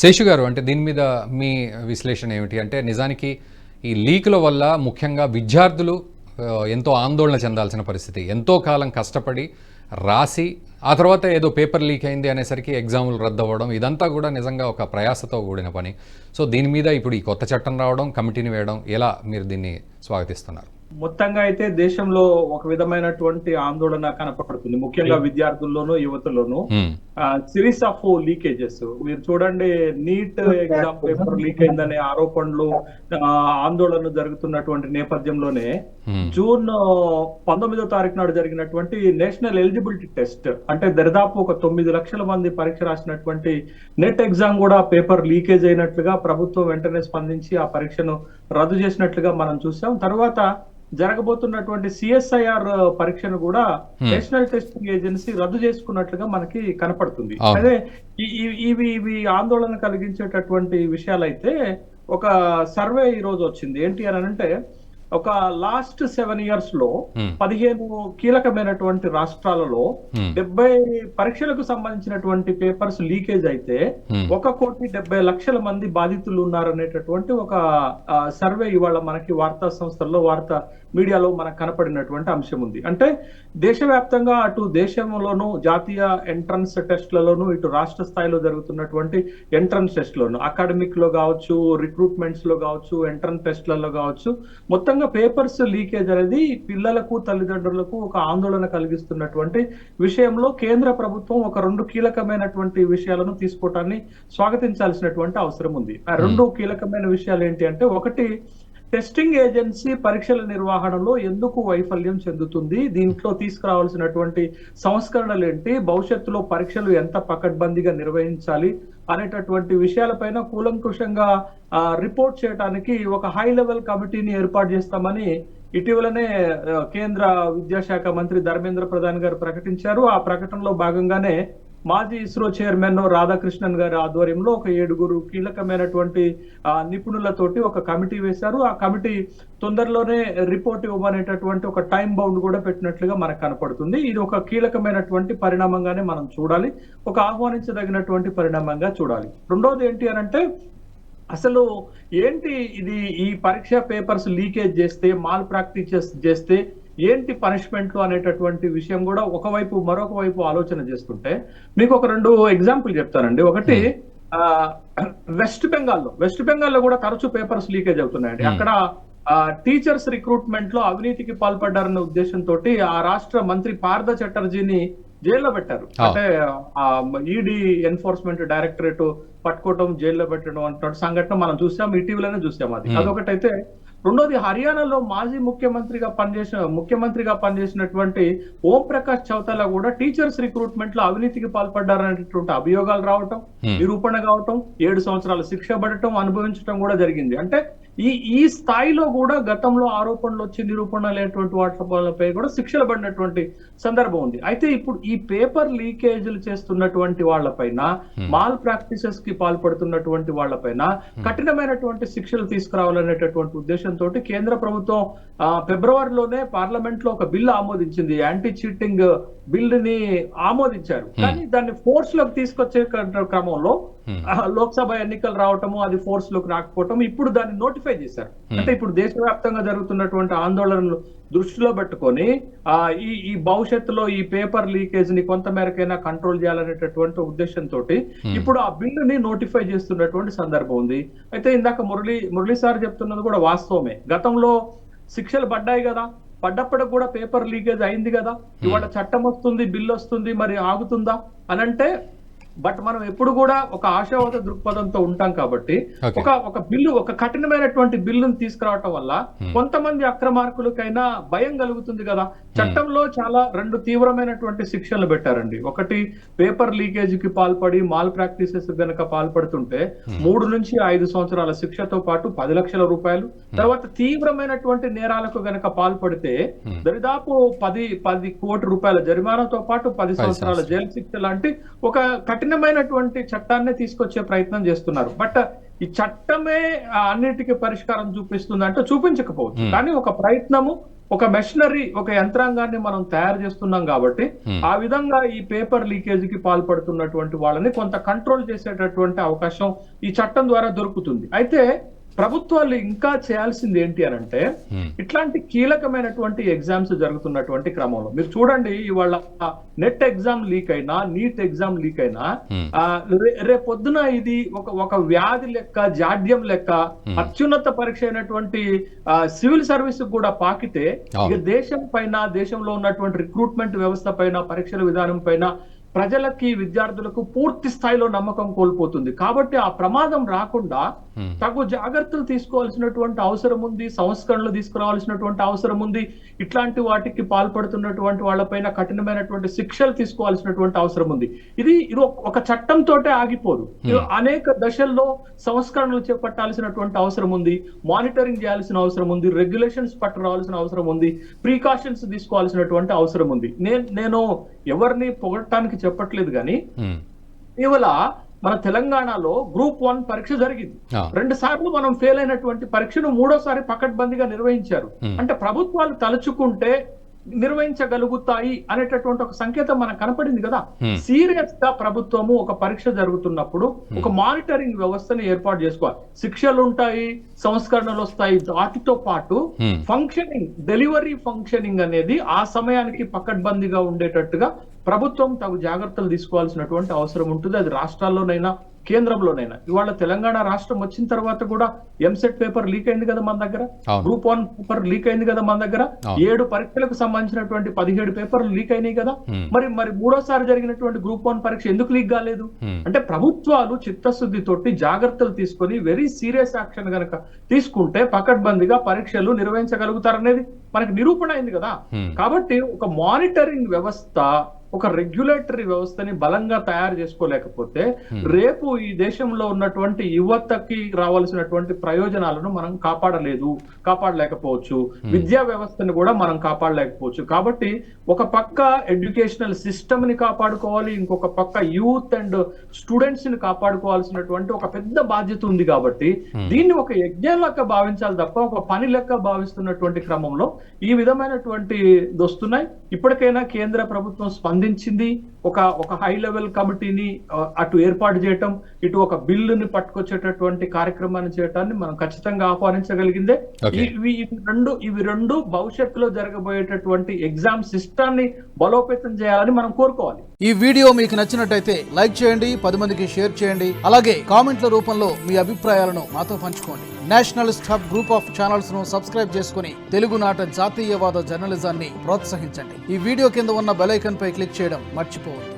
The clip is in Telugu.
శేషు గారు, అంటే దీని మీద మీ విశ్లేషణ ఏమిటి? అంటే నిజానికి ఈ లీకుల వల్ల ముఖ్యంగా విద్యార్థులు ఎంతో ఆందోళన చెందాల్సిన పరిస్థితి. ఎంతో కాలం కష్టపడి రాసి ఆ తర్వాత ఏదో పేపర్ లీక్ అయింది అనేసరికి ఎగ్జాములు రద్దవ్వడం, ఇదంతా కూడా నిజంగా ఒక ప్రయాసతో కూడిన పని. సో దీని మీద ఇప్పుడు ఈ కొత్త చట్టం రావడం, కమిటీని వేయడం, ఎలా మీరు దీన్ని స్వాగతిస్తున్నారు? మొత్తంగా అయితే దేశంలో ఒక విధమైనటువంటి ఆందోళన కనపడుతుంది, ముఖ్యంగా విద్యార్థుల్లోనూ యువతలోనూ. సిరీస్ ఆఫ్ లీకేజెస్ మీరు చూడండి, నీట్ ఎగ్జామ్ పేపర్ లీక్ అయిందనే ఆరోపణలు, ఆందోళన జరుగుతున్నటువంటి నేపథ్యంలోనే జూన్ 19వ తారీఖు నాడు జరిగినటువంటి నేషనల్ ఎలిజిబిలిటీ టెస్ట్, అంటే దరిదాపు ఒక 9 లక్షల మంది పరీక్ష రాసినటువంటి నెట్ ఎగ్జామ్ కూడా పేపర్ లీకేజ్ అయినట్లుగా ప్రభుత్వం వెంటనే స్పందించి ఆ పరీక్షను రద్దు చేసినట్లుగా మనం చూసాం. తర్వాత జరగబోతున్నటువంటి సిఎస్ఐఆర్ పరీక్షను కూడా నేషనల్ టెస్టింగ్ ఏజెన్సీ రద్దు చేసుకున్నట్లుగా మనకి కనపడుతుంది. అదే ఇవి ఆందోళన కలిగించేటటువంటి విషయాలైతే ఒక సర్వే ఈ రోజు వచ్చింది. ఏంటి అని అంటే, ఒక లాస్ట్ 7 years లో 15 కీలకమైనటువంటి రాష్ట్రాలలో 70 పరీక్షలకు సంబంధించినటువంటి పేపర్స్ లీకేజ్ అయితే 1,70,00,000 మంది బాధితులు ఉన్నారనేటటువంటి ఒక సర్వే ఇవాళ మనకి వార్తా సంస్థల్లో, వార్తా మీడియాలో మనకు కనపడినటువంటి అంశం ఉంది. అంటే దేశవ్యాప్తంగా అటు దేశంలోనూ జాతీయ ఎంట్రన్స్ టెస్ట్లలోనూ, ఇటు రాష్ట్ర స్థాయిలో జరుగుతున్నటువంటి ఎంట్రన్స్ టెస్ట్లోను, అకాడమిక్ లో కావచ్చు, రిక్రూట్మెంట్స్ లో కావచ్చు, ఎంట్రన్స్ టెస్ట్లలో కావచ్చు, మొత్తంగా పేపర్స్ లీకేజ్ అనేది పిల్లలకు, తల్లిదండ్రులకు ఒక ఆందోళన కలిగిస్తున్నటువంటి విషయంలో కేంద్ర ప్రభుత్వం ఒక 2 కీలకమైనటువంటి విషయాలను తీసుకోవటాన్ని స్వాగతించాల్సినటువంటి అవసరం ఉంది. ఆ 2 కీలకమైన విషయాలు ఏంటి అంటే, ఒకటి, టెస్టింగ్ ఏజెన్సీ పరీక్షల నిర్వహణలో ఎందుకు వైఫల్యం చెందుతుంది, దీంట్లో తీసుకురావాల్సినటువంటి సంస్కరణలు ఏంటి, భవిష్యత్తులో పరీక్షలు ఎంత పకడ్బందీగా నిర్వహించాలి అనేటటువంటి విషయాలపైన కూలంకుషంగా రిపోర్ట్ చేయడానికి ఒక హై లెవెల్ కమిటీని ఏర్పాటు చేస్తామని ఇటీవలనే కేంద్ర విద్యాశాఖ మంత్రి ధర్మేంద్ర ప్రధాన్ గారు ప్రకటించారు. ఆ ప్రకటనలో భాగంగానే మాజీ ఇస్రో చైర్మన్ రాధాకృష్ణన్ గారి ఆధ్వర్యంలో ఒక 7 కీలకమైనటువంటి నిపుణులతోటి ఒక కమిటీ వేశారు. ఆ కమిటీ తొందరలోనే రిపోర్ట్ ఇవ్వమనేటటువంటి ఒక టైం బౌండ్ కూడా పెట్టినట్లుగా మనకు కనపడుతుంది. ఇది ఒక కీలకమైనటువంటి పరిణామంగానే మనం చూడాలి, ఒక ఆహ్వానించదగినటువంటి పరిణామంగా చూడాలి. రెండోది ఏంటి అని అంటే, అసలు ఏంటి ఇది, ఈ పరీక్ష పేపర్స్ లీకేజ్ చేస్తే, మాల్ ప్రాక్టీసెస్ చేస్తే ఏంటి పనిష్మెంట్లు అనేటటువంటి విషయం కూడా మరొక వైపు ఆలోచన చేస్తుంటే, మీకు ఒక 2 ఎగ్జాంపుల్ చెప్తానండి. ఒకటి, వెస్ట్ బెంగాల్లో కూడా తరచూ పేపర్స్ లీకేజ్ అవుతున్నాయండి. అక్కడ టీచర్స్ రిక్రూట్మెంట్ లో అవినీతికి పాల్పడ్డారన్న ఉద్దేశంతో ఆ రాష్ట్ర మంత్రి పార్థ చటర్జీని జైల్లో పెట్టారు. అంటే ఈడీ ఎన్ఫోర్స్మెంట్ డైరెక్టరేట్ పట్టుకోవటం, జైల్లో పెట్టడం అంటున్న సంఘటన మనం చూసాం, ఇటీవలనే చూసాం. అదొకటైతే. రెండోది, హర్యానాలో మాజీ ముఖ్యమంత్రిగా పనిచేసినటువంటి ఓం ప్రకాష్ చౌతాలా కూడా టీచర్స్ రిక్రూట్మెంట్ లో అవినీతికి పాల్పడ్డారనేటువంటి అభియోగాలు రావటం, నిరూపణ కావటం, 7 సంవత్సరాల శిక్ష పడటం, అనుభవించడం కూడా జరిగింది. అంటే ఈ స్థాయిలో కూడా గతంలో ఆరోపణలు వచ్చి నిరూపణ లేనటువంటి వాటిపై కూడా శిక్షలు పడినటువంటి సందర్భం ఉంది. అయితే ఇప్పుడు ఈ పేపర్ లీకేజీలు చేస్తున్నటువంటి వాళ్ళపైన, మాల్ ప్రాక్టీసెస్ కి పాల్పడుతున్నటువంటి వాళ్ళపైన కఠినమైనటువంటి శిక్షలు తీసుకురావాలనేటటువంటి ఉద్దేశంతో కేంద్ర ప్రభుత్వం ఫిబ్రవరిలోనే పార్లమెంట్ లో ఒక బిల్లు ఆమోదించింది. యాంటీ చీటింగ్ బిల్లుని ఆమోదించారు. కానీ దాన్ని ఫోర్స్ లోకి తీసుకొచ్చే క్రమంలో లోక్సభ ఎన్నికలు రావటము, అది ఫోర్స్ లోకి రాకపోవటం, ఇప్పుడు దాన్ని నోటిఫై చేశారు. అంటే ఇప్పుడు దేశవ్యాప్తంగా జరుగుతున్నటువంటి ఆందోళనలు దృష్టిలో పెట్టుకొని ఈ భవిష్యత్తులో ఈ పేపర్ లీకేజ్ ని కొంత మేరకైనా కంట్రోల్ చేయాలనేటటువంటి ఉద్దేశంతో ఇప్పుడు ఆ బిల్లుని నోటిఫై చేస్తున్నటువంటి సందర్భం ఉంది. అయితే ఇందాక మురళీ సార్ చెప్తున్నది కూడా వాస్తవమే. గతంలో శిక్షలు పడ్డాయి కదా, పడ్డప్పటికి కూడా పేపర్ లీకేజ్ అయింది కదా, ఇవాళ చట్టం వస్తుంది, బిల్లు వస్తుంది, మరి ఆగుతుందా అని అంటే, బట్ మనం ఎప్పుడు కూడా ఒక ఆశావాద దృక్పథంతో ఉంటాం కాబట్టి ఒక బిల్లు, ఒక కఠినమైనటువంటి బిల్లును తీసుకురావటం వల్ల కొంతమంది అక్రమార్కులకైనా భయం కలుగుతుంది కదా. చట్టంలో చాలా 2 తీవ్రమైనటువంటి శిక్షలు పెట్టారండి. ఒకటి, పేపర్ లీకేజీకి పాల్పడి మాల్ ప్రాక్టీసెస్ గనక పాల్పడుతుంటే 3 నుంచి 5 సంవత్సరాల శిక్షతో పాటు 10 లక్షల రూపాయలు, తర్వాత తీవ్రమైనటువంటి నేరాలకు గనక పాల్పడితే దరిదాపు 10 కోట్ల రూపాయల జరిమానాతో పాటు 10 సంవత్సరాల జైలు శిక్ష లాంటి ఒక కఠినమైనటువంటి చట్టాన్ని తీసుకొచ్చే ప్రయత్నం చేస్తున్నారు. బట్ ఈ చట్టమే అన్నిటికీ పరిష్కారం చూపిస్తుంది అంటే చూపించకపోవచ్చు, కానీ ఒక ప్రయత్నము, ఒక మెషినరీ, ఒక యంత్రాంగాన్ని మనం తయారు చేస్తున్నాం కాబట్టి ఆ విధంగా ఈ పేపర్ లీకేజీకి పాల్పడుతున్నటువంటి వాళ్ళని కొంత కంట్రోల్ చేసేటటువంటి అవకాశం ఈ చట్టం ద్వారా దొరుకుతుంది. అయితే ప్రభుత్వాలు ఇంకా చేయాల్సింది ఏంటి అని అంటే, ఇట్లాంటి కీలకమైనటువంటి ఎగ్జామ్స్ జరుగుతున్నటువంటి క్రమంలో మీరు చూడండి, ఇవాళ నెట్ ఎగ్జామ్ లీక్ అయినా, నీట్ ఎగ్జామ్ లీక్ అయినా రేపొద్దున ఇది ఒక వ్యాధి లెక్క, జాడ్యం లెక్క అత్యున్నత పరీక్ష అయినటువంటి సివిల్ సర్వీస్ కూడా పాకితే ఇక దేశం పైన, దేశంలో ఉన్నటువంటి రిక్రూట్మెంట్ వ్యవస్థ పైన, పరీక్షల విధానం పైన ప్రజలకి, విద్యార్థులకు పూర్తి స్థాయిలో నమ్మకం కోల్పోతుంది. కాబట్టి ఆ ప్రమాదం రాకుండా తగు జాగ్రత్తలు తీసుకోవాల్సినటువంటి అవసరం ఉంది, సంస్కరణలు తీసుకురావాల్సినటువంటి అవసరం ఉంది. ఇట్లాంటి వాటికి పాల్పడుతున్నటువంటి వాళ్ళపైన కఠినమైనటువంటి శిక్షలు తీసుకోవాల్సినటువంటి అవసరం ఉంది. ఇది ఒక చట్టంతో ఆగిపోదు. అనేక దశల్లో సంస్కరణలు చేపట్టాల్సినటువంటి అవసరం ఉంది, మానిటరింగ్ చేయాల్సిన అవసరం ఉంది, రెగ్యులేషన్స్ పట్టురావాల్సిన అవసరం ఉంది, ప్రికాషన్స్ తీసుకోవాల్సినటువంటి అవసరం ఉంది. నేను ఎవరిని పొగడటానికి చెప్పట్లేదు, కానీ ఇవాళ మన తెలంగాణలో గ్రూప్ 1 పరీక్ష జరిగింది. 2 సార్లు మనం ఫెయిల్ అయినటువంటి పరీక్షను 3వ సారి పకడ్బందీగా నిర్వహించారు. అంటే ప్రభుత్వాలు తలుచుకుంటే నిర్వహించగలుగుతాయి అనేటటువంటి ఒక సంకేతం మనకు కనపడింది కదా. సీరియస్ గా ప్రభుత్వము ఒక పరీక్ష జరుగుతున్నప్పుడు ఒక మానిటరింగ్ వ్యవస్థని ఏర్పాటు చేసుకోవాలి. శిక్షలు ఉంటాయి, సంస్కరణలు వస్తాయి, వాటితో పాటు ఫంక్షనింగ్, డెలివరీ ఫంక్షనింగ్ అనేది ఆ సమయానికి పకడ్బందీగా ఉండేటట్టుగా ప్రభుత్వం తగు జాగ్రత్తలు తీసుకోవాల్సినటువంటి అవసరం ఉంటుంది. అది రాష్ట్రాల్లోనైనా, కేంద్రంలోనైనా. ఇవాళ తెలంగాణ రాష్ట్రం వచ్చిన తర్వాత కూడా ఎంసెట్ పేపర్ లీక్ అయింది కదా మన దగ్గర, గ్రూప్ 1 పేపర్ లీక్ అయింది కదా మన దగ్గర, 7 పరీక్షలకు సంబంధించినటువంటి 17 పేపర్లు లీక్ అయినాయి కదా. మరి 3వ సారి జరిగినటువంటి గ్రూప్ 1 పరీక్ష ఎందుకు లీక్ కాలేదు? అంటే ప్రభుత్వాలు చిత్తశుద్ధి తోటి జాగ్రత్తలు తీసుకొని వెరీ సీరియస్ యాక్షన్ గనక తీసుకుంటే పకడ్బందీగా పరీక్షలు నిర్వహించగలుగుతారనేది మనకి నిరూపణ అయింది కదా. కాబట్టి ఒక మానిటరింగ్ వ్యవస్థ, ఒక రెగ్యులేటరీ వ్యవస్థని బలంగా తయారు చేసుకోలేకపోతే రేపు ఈ దేశంలో ఉన్నటువంటి యువతకి రావాల్సినటువంటి ప్రయోజనాలను మనం కాపాడలేకపోవచ్చు, విద్యా వ్యవస్థని కూడా మనం కాపాడలేకపోవచ్చు. కాబట్టి ఒక పక్క ఎడ్యుకేషనల్ సిస్టమ్ ని కాపాడుకోవాలి, ఇంకొక పక్క యూత్ అండ్ స్టూడెంట్స్ ని కాపాడుకోవాల్సినటువంటి ఒక పెద్ద బాధ్యత ఉంది. కాబట్టి దీన్ని ఒక యజ్ఞం లెక్క భావించాలి తప్ప ఒక పని లెక్క భావిస్తున్నటువంటి క్రమంలో ఈ విధమైనటువంటి వస్తున్నాయి. ఇప్పటికైనా కేంద్ర ప్రభుత్వం స్పందించింది. ఒక హై లెవెల్ కమిటీని అటు ఏర్పాటు చేయటం, ఇటు ఒక బిల్లుని పట్టుకొచ్చేటటువంటి కార్యక్రమాన్ని చేయటాన్ని మనం ఖచ్చితంగా ఆహ్వానించగలిగిందే. ఇవి రెండు భవిష్యత్తులో జరగబోయేటటువంటి ఎగ్జామ్ సిస్టాన్ని బలోపేతం చేయాలని మనం కోరుకోవాలి. ఈ వీడియో మీకు నచ్చినట్టయితే లైక్ చేయండి, 10 మందికి షేర్ చేయండి. అలాగే కామెంట్ల రూపంలో మీ అభిప్రాయాలను మాతో పంచుకోండి. Nationalist hub group of channels ను సబ్స్క్రైబ్ చేసుకుని తెలుగునాట జాతీయవాద జర్నలిజాన్ని ప్రోత్సహించండి. ఈ వీడియో కింద ఉన్న బెల్ ఐకాన్ పై క్లిక్ చేయడం మర్చిపోవద్దు.